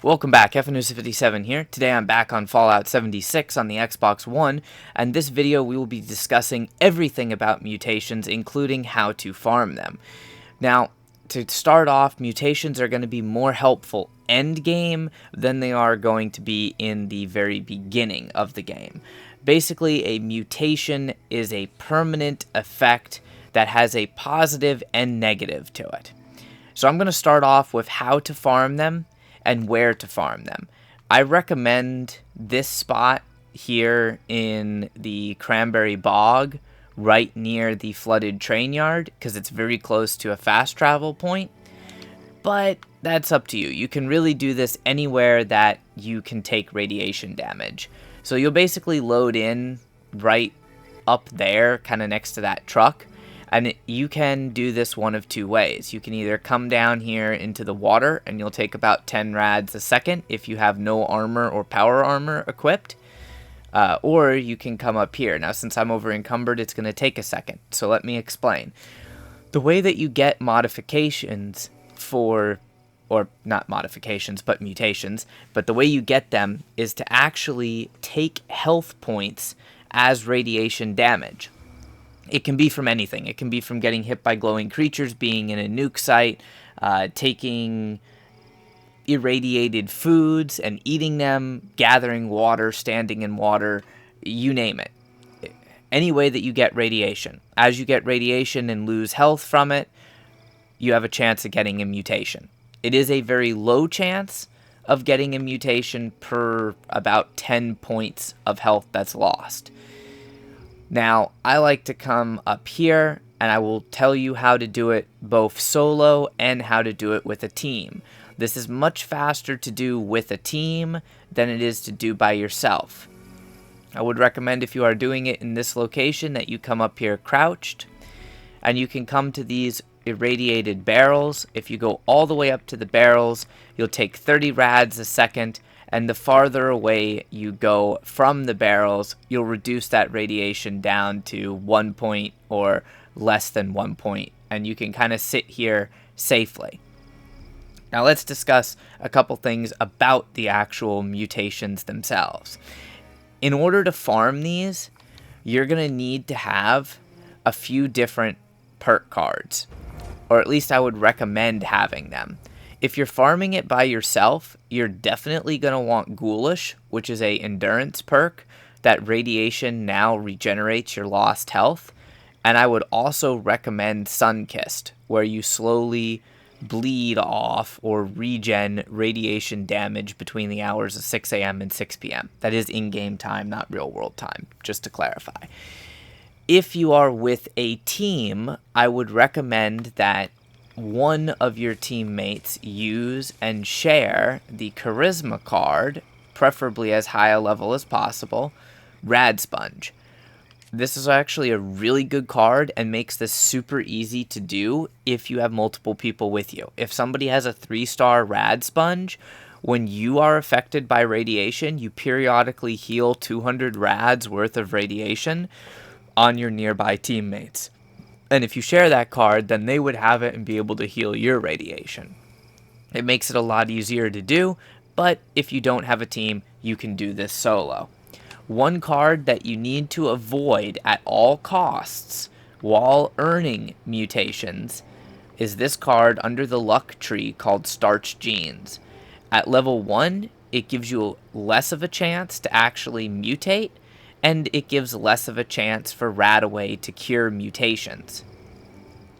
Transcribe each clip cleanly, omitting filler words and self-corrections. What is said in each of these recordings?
Welcome back, FNews57 here. Today I'm back on Fallout 76 on the Xbox One, and this video we will be discussing everything about mutations, including how to farm them. Now, to start off, mutations are going to be more helpful endgame than they are going to be in the very beginning of the game. Basically, a mutation is a permanent effect that has a positive and negative to it. So I'm going to start off with how to farm them and where to farm them. I recommend this spot here in the Cranberry Bog, right near the flooded train yard, because it's very close to a fast travel point. But that's up to you. You can really do this anywhere that you can take radiation damage. So you'll basically load in right up there, kind of next to that truck. And you can do this one of two ways. You can either come down here into the water, and you'll take about 10 rads a second if you have no armor or power armor equipped. Or you can come up here. Now, since I'm over encumbered, it's going to take a second. So let me explain. The way that you get modifications for, or not modifications, but mutations, but the way you get them is to actually take health points as radiation damage. It can be from anything. It can be from getting hit by glowing creatures, being in a nuke site, taking irradiated foods and eating them, gathering water, standing in water, you name it. Any way that you get radiation. As you get radiation and lose health from it, you have a chance of getting a mutation. It is a very low chance of getting a mutation per about 10 points of health that's lost. Now, I like to come up here, and I will tell you how to do it both solo and how to do it with a team. This is much faster to do with a team than it is to do by yourself. I would recommend, if you are doing it in this location, that you come up here crouched, and you can come to these irradiated barrels. If you go all the way up to the barrels, you'll take 30 rads a second, and the farther away you go from the barrels, you'll reduce that radiation down to 1 point or less than 1 point, and you can kind of sit here safely. Now let's discuss a couple things about the actual mutations themselves. In order to farm these, you're going to need to have a few different perk cards, or at least I would recommend having them. If you're farming it by yourself, you're definitely going to want Ghoulish, which is a endurance perk that radiation now regenerates your lost health. And I would also recommend Sunkissed, where you slowly bleed off or regen radiation damage between the hours of 6 a.m. and 6 p.m. That is in-game time, not real-world time, just to clarify. If you are with a team, I would recommend that one of your teammates use and share the charisma card, preferably as high a level as possible, Rad Sponge. This is actually a really good card and makes this super easy to do if you have multiple people with you. If somebody has a 3-star Rad Sponge, when you are affected by radiation, you periodically heal 200 rads worth of radiation on your nearby teammates. And if you share that card, then they would have it and be able to heal your radiation. It makes it a lot easier to do, but if you don't have a team, you can do this solo. One card that you need to avoid at all costs while earning mutations is this card under the luck tree called Starch Genes. At level 1, it gives you less of a chance to actually mutate, and it gives less of a chance for Radaway to cure mutations.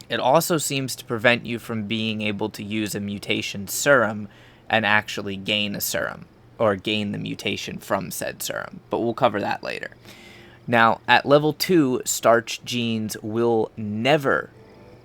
It also seems to prevent you from being able to use a mutation serum and actually gain a serum, or gain the mutation from said serum, but we'll cover that later. Now, at level 2, Starch Genes will never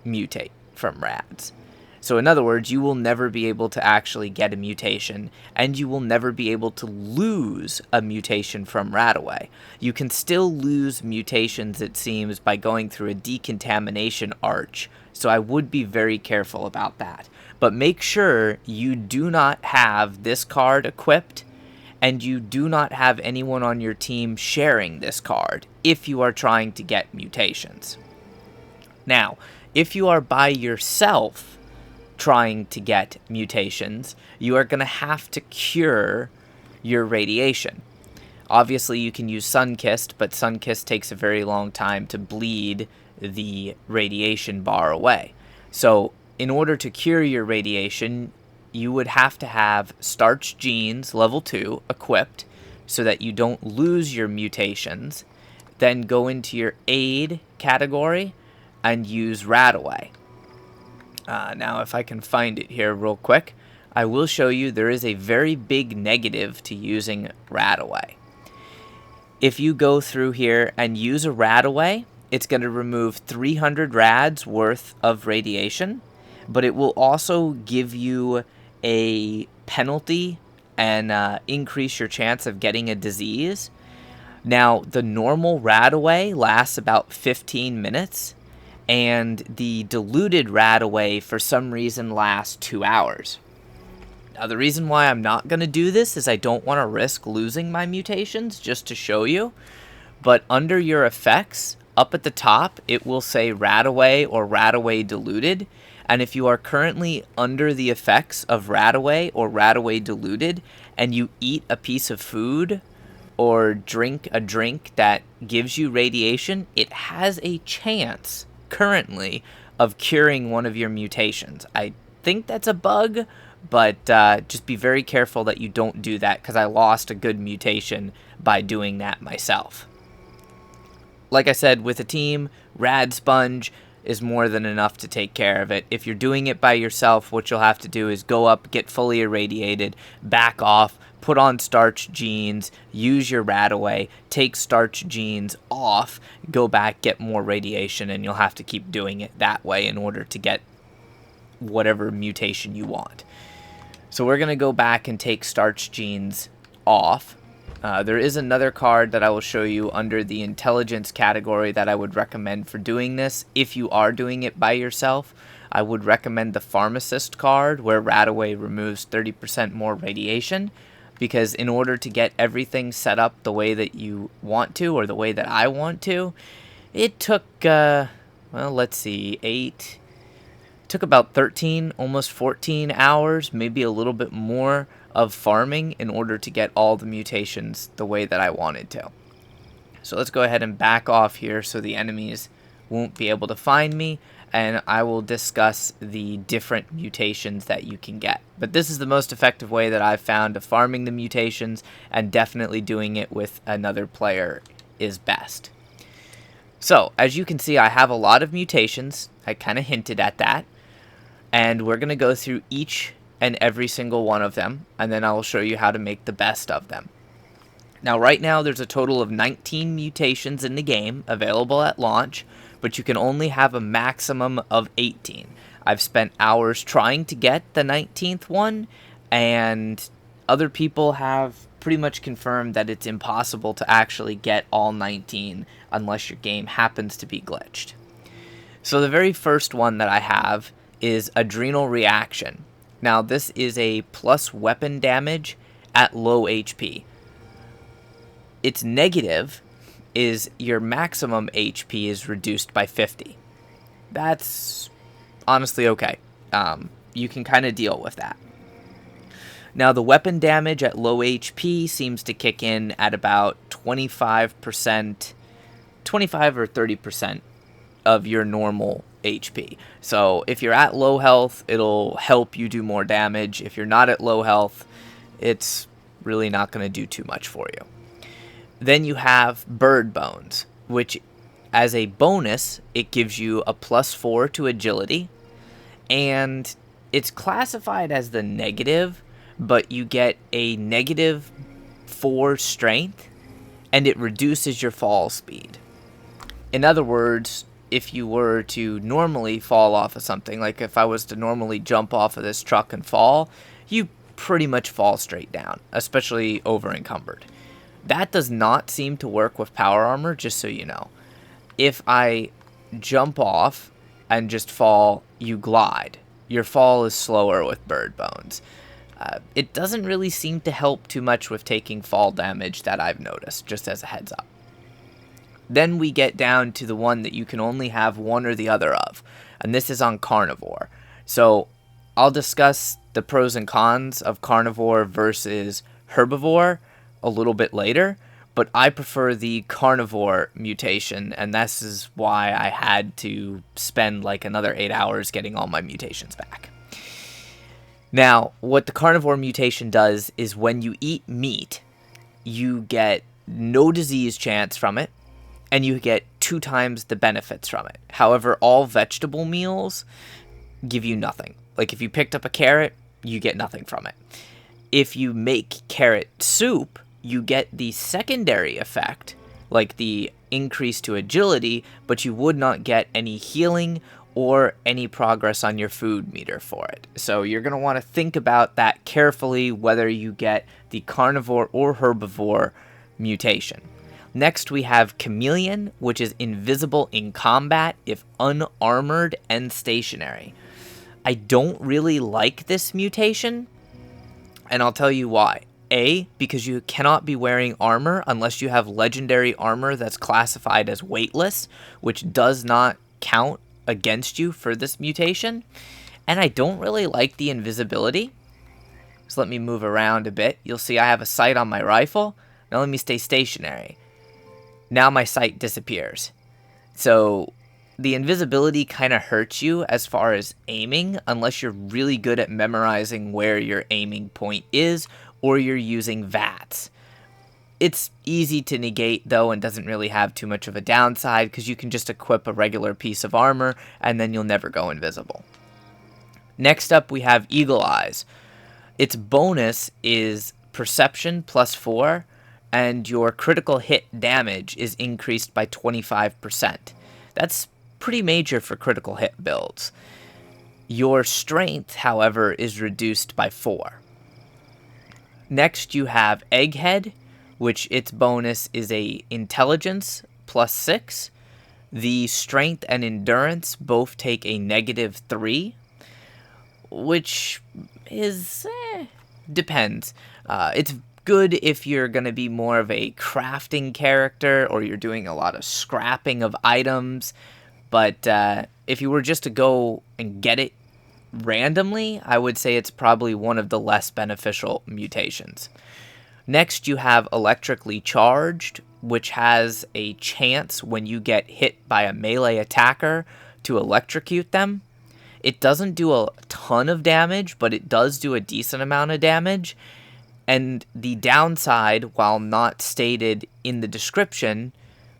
mutate from rads. So in other words, you will never be able to actually get a mutation, and you will never be able to lose a mutation from Radaway. You can still lose mutations, it seems, by going through a decontamination arch, so I would be very careful about that. But make sure you do not have this card equipped, and you do not have anyone on your team sharing this card if you are trying to get mutations. Now, if you are by yourself, trying to get mutations, you are going to have to cure your radiation. Obviously, you can use Sun-Kissed, but Sun-Kissed takes a very long time to bleed the radiation bar away. So, in order to cure your radiation, you would have to have Starch Genes level 2 equipped so that you don't lose your mutations. Then go into your aid category and use Radaway. Now, if I can find it here real quick, I will show you there is a very big negative to using Radaway. If you go through here and use a Radaway, it's going to remove 300 rads worth of radiation, but it will also give you a penalty and increase your chance of getting a disease. Now, the normal Radaway lasts about 15 minutes, and the diluted Radaway for some reason lasts 2 hours. Now, the reason why I'm not going to do this is I don't want to risk losing my mutations, just to show you. But under your effects, up at the top, it will say Radaway or Radaway diluted. And if you are currently under the effects of Radaway or Radaway diluted, and you eat a piece of food or drink a drink that gives you radiation, it has a chance currently of curing one of your mutations. I think that's a bug, but just be very careful that you don't do that, because I lost a good mutation by doing that myself. Like I said, with a team, Rad Sponge is more than enough to take care of it. If you're doing it by yourself, what you'll have to do is go up, get fully irradiated, back off, put on Starch Genes, use your Radaway, take Starch Genes off, go back, get more radiation, and you'll have to keep doing it that way in order to get whatever mutation you want. So we're going to go back and take Starch Genes off. There is another card that I will show you under the intelligence category that I would recommend for doing this. If you are doing it by yourself, I would recommend the pharmacist card, where Radaway removes 30% more radiation, because in order to get everything set up the way that you want to, or the way that I want to, it took, well, let's see, took about 13, almost 14 hours, maybe a little bit more of farming in order to get all the mutations the way that I wanted to. So let's go ahead and back off here so the enemies won't be able to find me, and I will discuss the different mutations that you can get. But this is the most effective way that I've found of farming the mutations, and definitely doing it with another player is best. So, as you can see, I have a lot of mutations. I kind of hinted at that. And we're going to go through each and every single one of them, and then I will show you how to make the best of them. Now, right now, there's a total of 19 mutations in the game available at launch, but you can only have a maximum of 18. I've spent hours trying to get the 19th one, and other people have pretty much confirmed that it's impossible to actually get all 19 unless your game happens to be glitched. So the very first one that I have is Adrenal Reaction. Now, this is a plus weapon damage at low HP. Its negative is your maximum HP is reduced by 50. That's honestly okay. You can kind of deal with that. Now, the weapon damage at low HP seems to kick in at about 25%, 25 or 30% of your normal HP. So if you're at low health, it'll help you do more damage. If you're not at low health, it's really not going to do too much for you. Then you have Bird Bones, which as a bonus, it gives you a +4 to agility, and it's classified as the negative, but you get a -4 strength, and it reduces your fall speed. In other words, if you were to normally fall off of something, like if I was to normally jump off of this truck and fall, you pretty much fall straight down, especially over encumbered. That does not seem to work with power armor, just so you know. If I jump off and just fall, you glide. Your fall is slower with Bird Bones. It doesn't really seem to help too much with taking fall damage that I've noticed, just as a heads up. Then we get down to the one that you can only have one or the other of, and this is on Carnivore. So I'll discuss the pros and cons of carnivore versus herbivore a little bit later, but I prefer the carnivore mutation, and this is why I had to spend like another 8 hours getting all my mutations back. Now, what the carnivore mutation does is when you eat meat, you get no disease chance from it, and you get 2 times the benefits from it. However, all vegetable meals give you nothing. Like if you picked up a carrot, you get nothing from it. If you make carrot soup, you get the secondary effect, like the increase to agility, but you would not get any healing or any progress on your food meter for it. So you're going to want to think about that carefully, whether you get the carnivore or herbivore mutation. Next, we have Chameleon, which is invisible in combat if unarmored and stationary. I don't really like this mutation, and I'll tell you why. A, because you cannot be wearing armor unless you have legendary armor that's classified as weightless, which does not count against you for this mutation. And I don't really like the invisibility. So let me move around a bit. You'll see I have a sight on my rifle. Now let me stay stationary. Now my sight disappears. So the invisibility kind of hurts you as far as aiming unless you're really good at memorizing where your aiming point is or you're using VATS. It's easy to negate, though, and doesn't really have too much of a downside because you can just equip a regular piece of armor and then you'll never go invisible. Next up, we have Eagle Eyes. Its bonus is Perception +4, and your critical hit damage is increased by 25%. That's pretty major for critical hit builds. Your strength, however, is reduced by 4. Next, you have Egghead, which its bonus is a intelligence +6. The strength and endurance both take a -3, which is, depends. It's good if you're going to be more of a crafting character or you're doing a lot of scrapping of items, but if you were just to go and get it randomly, I would say it's probably one of the less beneficial mutations. Next, you have Electrically Charged, which has a chance when you get hit by a melee attacker to electrocute them. It doesn't do a ton of damage, but it does do a decent amount of damage. And the downside, while not stated in the description,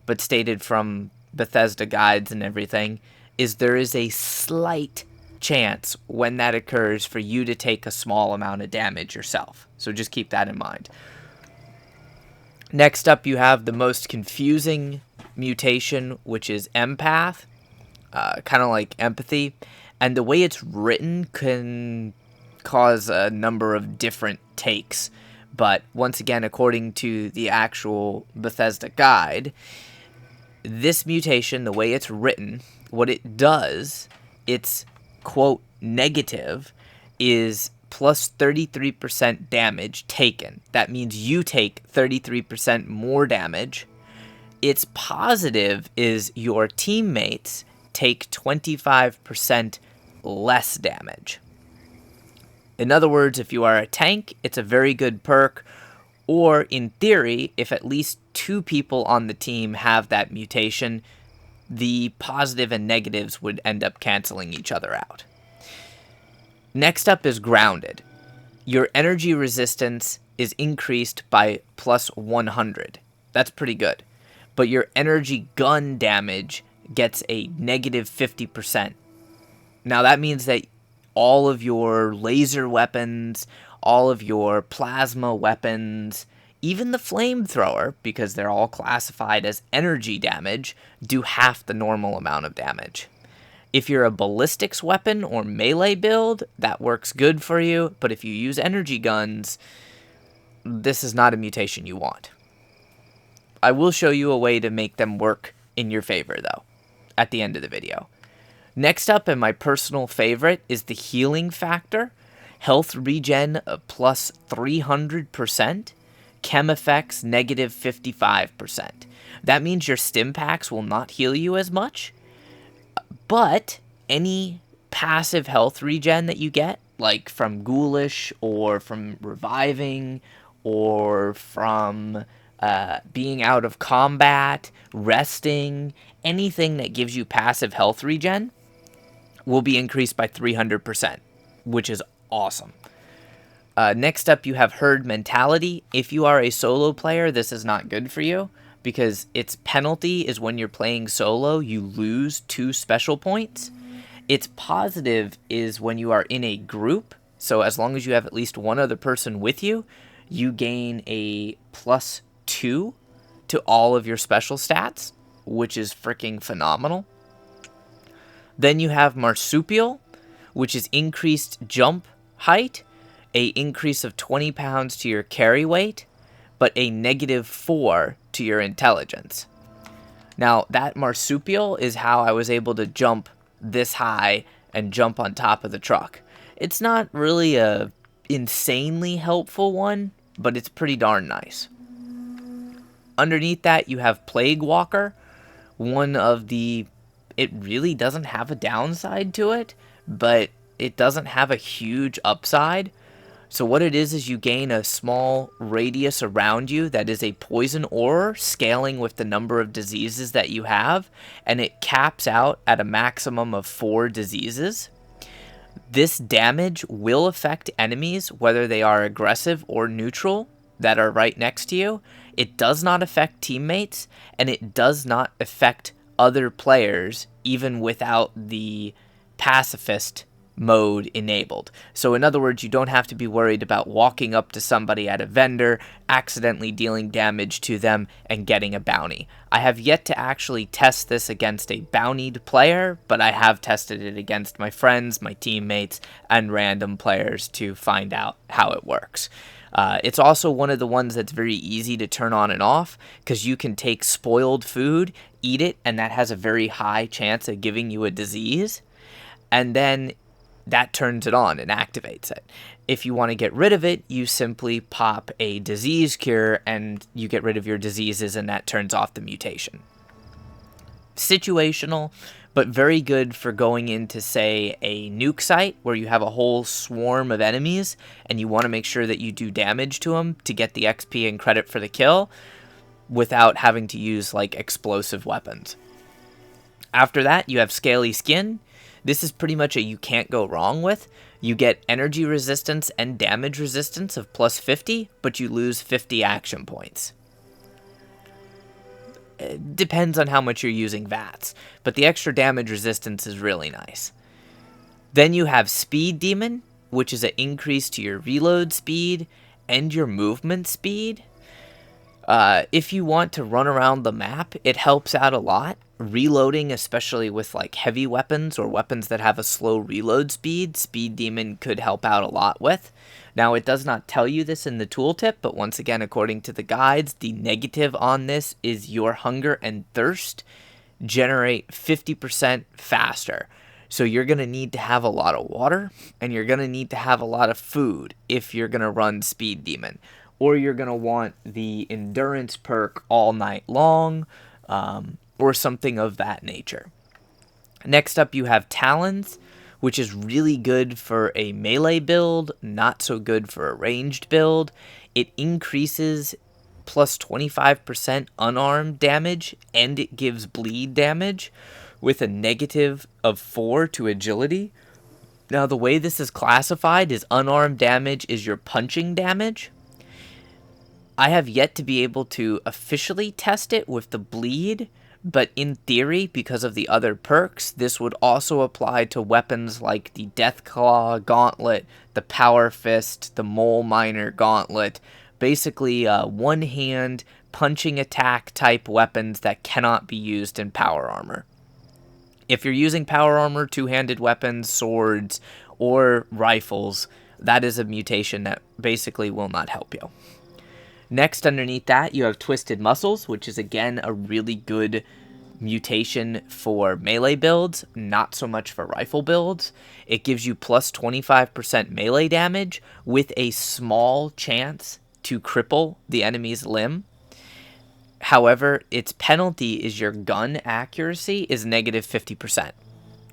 but stated from Bethesda guides and everything, is there is a slight chance when that occurs for you to take a small amount of damage yourself. So just keep that in mind. Next up, you have the most confusing mutation, which is Empath, kind of like empathy. And the way it's written can cause a number of different takes. But once again, according to the actual Bethesda guide, this mutation, the way it's written, what it does, it's, quote, negative, is plus 33% damage taken. That means you take 33% more damage. Its positive is your teammates take 25% less damage. In other words, if you are a tank, it's a very good perk, or in theory, if at least 2 people on the team have that mutation, the positive and negatives would end up canceling each other out. Next up is Grounded. Your energy resistance is increased by plus 100. That's pretty good. But your energy gun damage gets a negative 50%. Now that means that all of your laser weapons, all of your plasma weapons, even the flamethrower, because they're all classified as energy damage, do half the normal amount of damage. If you're a ballistics weapon or melee build, that works good for you, but if you use energy guns, this is not a mutation you want. I will show you a way to make them work in your favor, though, at the end of the video. Next up, and my personal favorite, is the healing factor. Health regen plus 300%. Chem effects negative 55%. That means your stim packs will not heal you as much, but any passive health regen that you get like from ghoulish or from reviving or from being out of combat, resting, anything that gives you passive health regen will be increased by 300%, which is awesome. Next up, you have herd mentality. If you are a solo player, this is not good for you because its penalty is when you're playing solo, you lose 2 special points. Its positive is when you are in a group. So as long as you have at least one other person with you, you gain a +2 to all of your special stats, which is freaking phenomenal. Then you have Marsupial, which is increased jump height, a increase of 20 pounds to your carry weight, but a -4 to your intelligence. Now, that Marsupial is how I was able to jump this high and jump on top of the truck. It's not really a insanely helpful one, but it's pretty darn nice. Underneath that, you have Plague Walker. It really doesn't have a downside to it, but it doesn't have a huge upside. So what it is you gain a small radius around you that is a poison aura, scaling with the number of diseases that you have, and it caps out at a maximum of 4 diseases. This damage will affect enemies, whether they are aggressive or neutral, that are right next to you. It does not affect teammates, and it does not affect other players, even without the pacifist mode enabled. So in other words, you don't have to be worried about walking up to somebody at a vendor, accidentally dealing damage to them, and getting a bounty. I have yet to actually test this against a bountied player, but I have tested it against my friends, my teammates, and random players to find out how it works. It's also one of the ones that's very easy to turn on and off, because you can take spoiled food, eat it, and that has a very high chance of giving you a disease, and then that turns it on and activates it. If you want to get rid of it, you simply pop a disease cure and you get rid of your diseases, and that turns off the mutation. Situational, but very good for going into, say, a nuke site where you have a whole swarm of enemies and you want to make sure that you do damage to them to get the XP and credit for the kill without having to use like explosive weapons. After that, you have Scaly Skin. This is pretty much a you can't go wrong with. You get energy resistance and damage resistance of +50, but you lose 50 action points. It depends on how much you're using VATS, but the extra damage resistance is really nice. Then you have Speed Demon, which is an increase to your reload speed and your movement speed. If you want to run around the map, it helps out a lot. Reloading, especially with like heavy weapons or weapons that have a slow reload speed, Speed Demon could help out a lot with. Now, it does not tell you this in the tooltip, but once again, according to the guides, the negative on this is your hunger and thirst generate 50% faster. So you're going to need to have a lot of water, and you're going to need to have a lot of food if you're going to run Speed Demon. Or you're going to want the endurance perk all night long, or something of that nature. Next up, you have Talons, which is really good for a melee build, not so good for a ranged build. It increases plus 25% unarmed damage, and it gives bleed damage with a -4 to agility. Now, the way this is classified is unarmed damage is your punching damage. I have yet to be able to officially test it with the bleed, but in theory, because of the other perks, this would also apply to weapons like the Deathclaw Gauntlet, the Power Fist, the Mole Miner Gauntlet, basically one-hand punching attack type weapons that cannot be used in power armor. If you're using power armor, two-handed weapons, swords, or rifles, that is a mutation that basically will not help you. Next, underneath that, you have Twisted Muscles, which is, again, a really good mutation for melee builds, not so much for rifle builds. It gives you plus 25% melee damage with a small chance to cripple the enemy's limb. However, its penalty is your gun accuracy is -50%.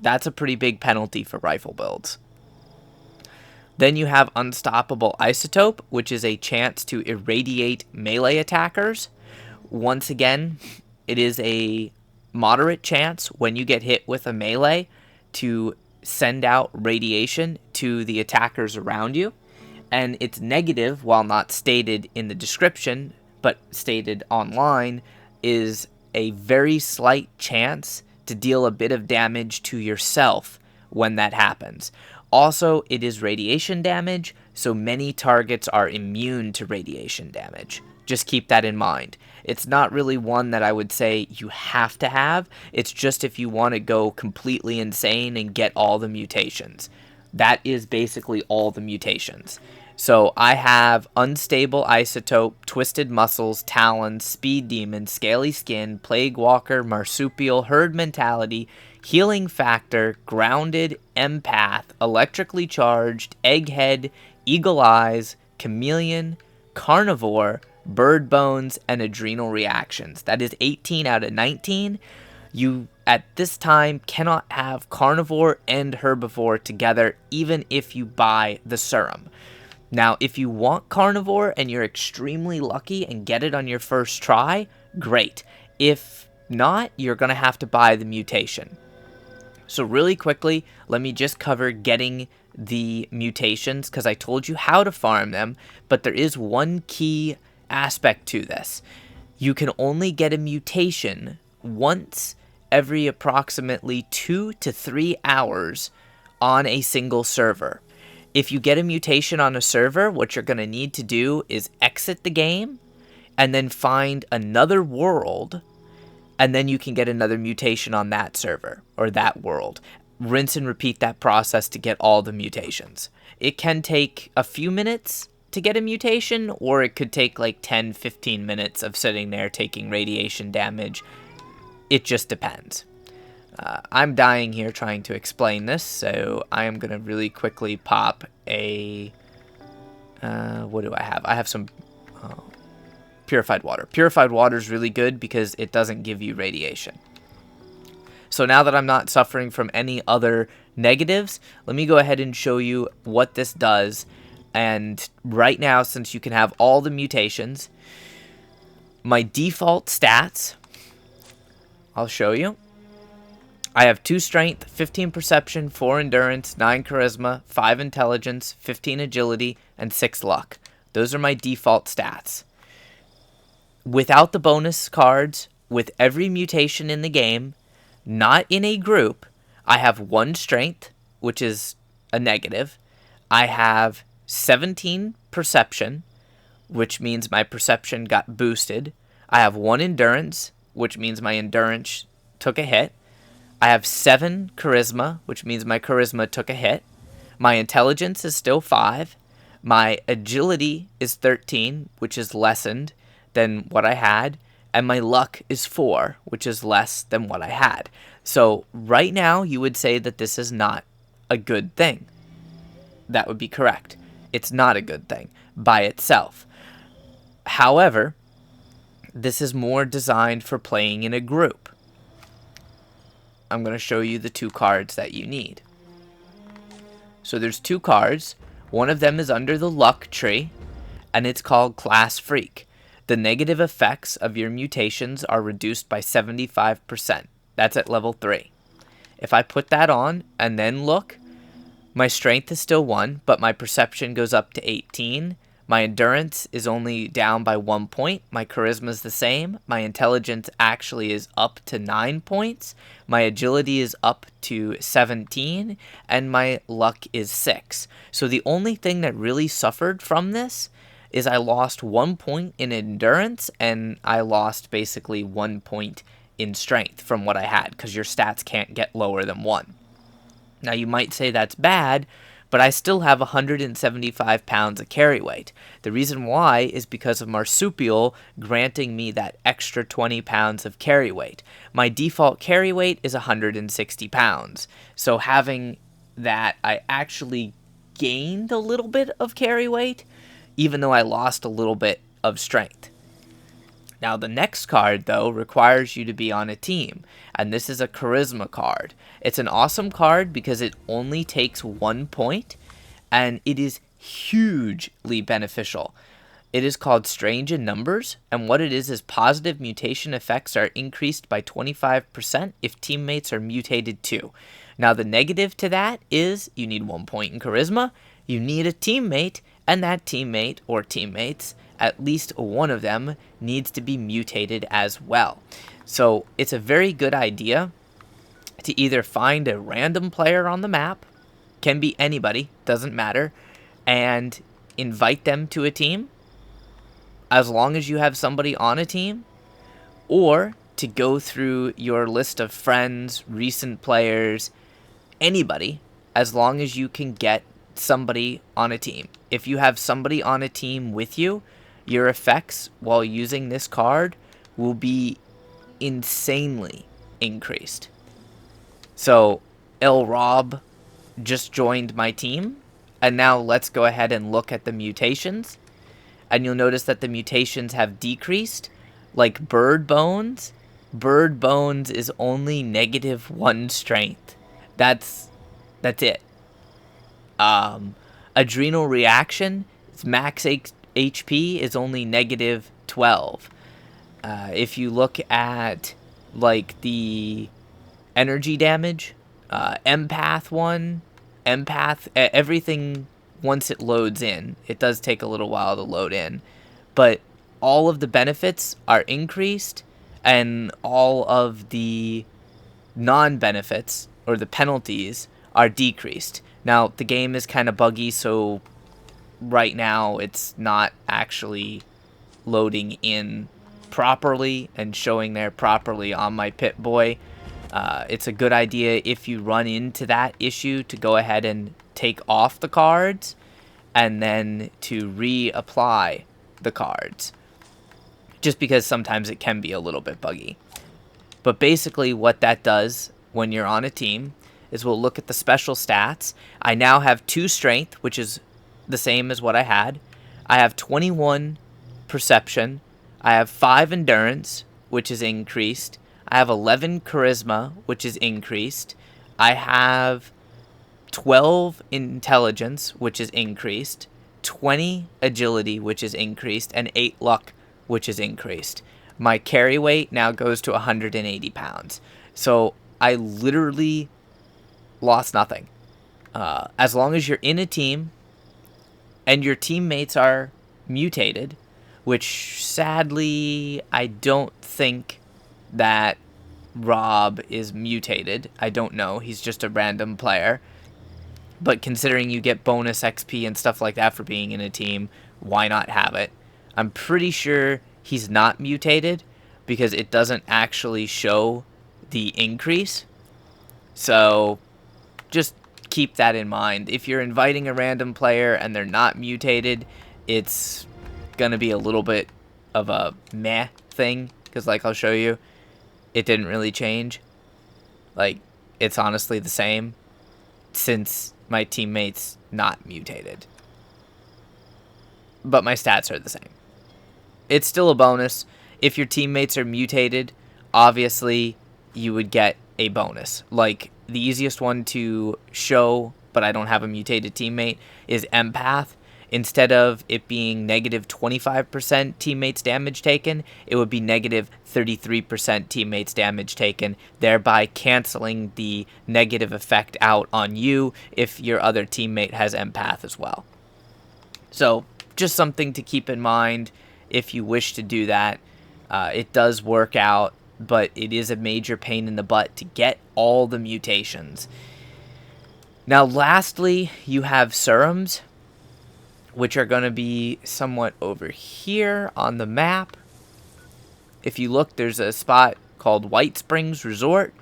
That's a pretty big penalty for rifle builds. Then you have Unstoppable Isotope, which is a chance to irradiate melee attackers. Once again, it is a moderate chance when you get hit with a melee to send out radiation to the attackers around you. And it's negative, while not stated in the description, but stated online, is a very slight chance to deal a bit of damage to yourself when that happens. Also, it is radiation damage, so many targets are immune to radiation damage. Just keep that in mind. It's not really one that I would say you have to have. It's just if you want to go completely insane and get all the mutations. That is basically all the mutations. So I have Unstable Isotope, Twisted Muscles, Talons, Speed Demon, Scaly Skin, Plague Walker, Marsupial, Herd Mentality, Healing Factor, Grounded, Empath, Electrically Charged, Egghead, Eagle Eyes, Chameleon, Carnivore, Bird Bones, and Adrenal Reactions. That is 18 out of 19. You, at this time, cannot have Carnivore and Herbivore together, even if you buy the Serum. Now, if you want Carnivore and you're extremely lucky and get it on your first try, great. If not, you're going to have to buy the mutation. So really quickly, let me just cover getting the mutations, because I told you how to farm them, but there is one key aspect to this. You can only get a mutation once every approximately 2 to 3 hours on a single server. If you get a mutation on a server, what you're going to need to do is exit the game and then find another world, and then you can get another mutation on that server or that world. Rinse and repeat that process to get all the mutations. It can take a few minutes to get a mutation, or it could take like 10-15 minutes of sitting there taking radiation damage. It just depends. I'm dying here trying to explain this, so I am going to really quickly pop a... what do I have? I have some purified water. Purified water is really good because it doesn't give you radiation. So now that I'm not suffering from any other negatives, let me go ahead and show you what this does. And right now, since you can have all the mutations, my default stats, I'll show you. I have 2 strength, 15 perception, 4 endurance, 9 charisma, 5 intelligence, 15 agility, and 6 luck. Those are my default stats. Without the bonus cards, with every mutation in the game, not in a group, I have 1 strength, which is a negative. I have 17 perception, which means my perception got boosted. I have 1 endurance, which means my endurance took a hit. I have 7 charisma, which means my charisma took a hit. My intelligence is still 5. My agility is 13, which is lessened than what I had. And my luck is 4, which is less than what I had. So right now, you would say that this is not a good thing. That would be correct. It's not a good thing by itself. However, this is more designed for playing in a group. I'm going to show you the 2 cards that you need. So there's 2 cards. One of them is under the luck tree, and it's called Class Freak. The negative effects of your mutations are reduced by 75%. That's at level 3. If I put that on and then look, my strength is still 1, but my perception goes up to 18. My endurance is only down by 1 point. My charisma is the same. My intelligence actually is up to 9 points. My agility is up to 17. And my luck is 6. So the only thing that really suffered from this is I lost 1 point in endurance, and I lost basically 1 point in strength from what I had, because your stats can't get lower than 1. Now you might say that's bad, but I still have 175 pounds of carry weight. The reason why is because of Marsupial granting me that extra 20 pounds of carry weight. My default carry weight is 160 pounds. So having that, I actually gained a little bit of carry weight, even though I lost a little bit of strength. Now the next card, though, requires you to be on a team, and this is a charisma card. It's an awesome card because it only takes 1 point, and it is hugely beneficial. It is called Strange in Numbers, and what it is positive mutation effects are increased by 25% if teammates are mutated too. Now, the negative to that is you need 1 point in charisma, you need a teammate, and that teammate or teammates, at least one of them, needs to be mutated as well. So it's a very good idea to either find a random player on the map, can be anybody, doesn't matter, and invite them to a team, as long as you have somebody on a team, or to go through your list of friends, recent players, anybody, as long as you can get somebody on a team. If you have somebody on a team with you, your effects while using this card will be insanely increased. So, El Rob just joined my team, and now let's go ahead and look at the mutations. And you'll notice that the mutations have decreased, like Bird Bones. Bird Bones is only -1 strength. That's it. Adrenal Reaction, its max HP is only -12. If you look at like the energy damage, Empath one, everything. Once it loads in, it does take a little while to load in, but all of the benefits are increased and all of the non-benefits or the penalties are decreased. Now, the game is kind of buggy, so right now it's not actually loading in properly and showing there properly on my Pip-Boy. It's a good idea if you run into that issue to go ahead and take off the cards and then to reapply the cards, just because sometimes it can be a little bit buggy. But basically what that does when you're on a team is we'll look at the special stats. I now have 2 strength, which is the same as what I had. I have 21 perception. I have 5 endurance, which is increased. I have 11 charisma, which is increased. I have 12 intelligence, which is increased, 20 agility, which is increased, and 8 luck, which is increased. My carry weight now goes to 180 pounds. So I literally lost nothing. As long as you're in a team and your teammates are mutated, which sadly I don't think that Rob is mutated. I don't know. He's just a random player. But considering you get bonus XP and stuff like that for being in a team, why not have it? I'm pretty sure he's not mutated because it doesn't actually show the increase. So just keep that in mind. If you're inviting a random player and they're not mutated, it's going to be a little bit of a meh thing because, like I'll show you, it didn't really change. Like, it's honestly the same since my teammate's not mutated. But my stats are the same. It's still a bonus. If your teammates are mutated, obviously you would get a bonus. Like, the easiest one to show, but I don't have a mutated teammate, is Empath. Instead of it being -25% teammates damage taken, it would be -33% teammates damage taken, thereby canceling the negative effect out on you if your other teammate has Empath as well. So just something to keep in mind if you wish to do that. It does work out, but it is a major pain in the butt to get all the mutations. Now lastly, you have Serums, which are going to be somewhat over here on the map. If you look, there's a spot called White Springs Resort,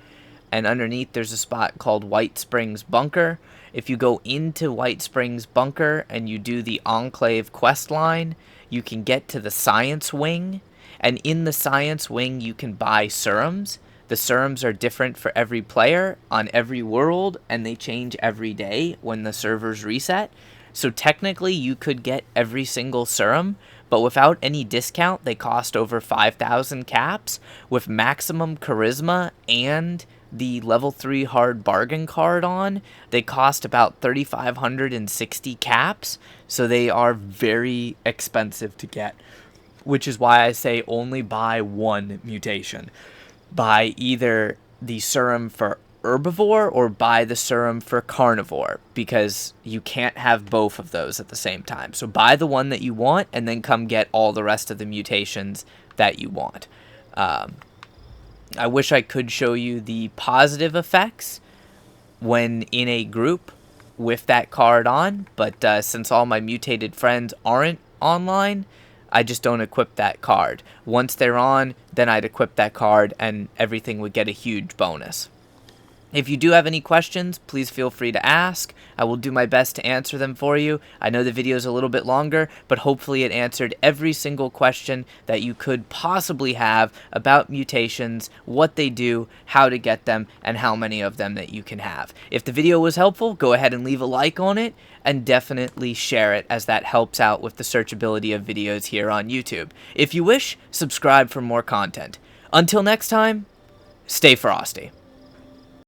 and underneath there's a spot called White Springs Bunker. If you go into White Springs Bunker and you do the Enclave quest line, you can get to the Science Wing, and in the Science Wing you can buy Serums. The Serums are different for every player on every world, and they change every day when the servers reset. So technically you could get every single serum, but without any discount they cost over 5,000 caps with maximum charisma and the level 3 hard bargain card on. They cost about 3,560 caps, so they are very expensive to get, which is why I say only buy one mutation. Buy either the serum for herbivore or buy the serum for carnivore, because you can't have both of those at the same time. So buy the one that you want and then come get all the rest of the mutations that you want. I wish I could show you the positive effects when in a group with that card on, but since all my mutated friends aren't online, I just don't equip that card. Once they're on, then I'd equip that card and everything would get a huge bonus. If you do have any questions, please feel free to ask. I will do my best to answer them for you. I know the video is a little bit longer, but hopefully it answered every single question that you could possibly have about mutations, what they do, how to get them, and how many of them that you can have. If the video was helpful, go ahead and leave a like on it, and definitely share it, as that helps out with the searchability of videos here on YouTube. If you wish, subscribe for more content. Until next time, stay frosty.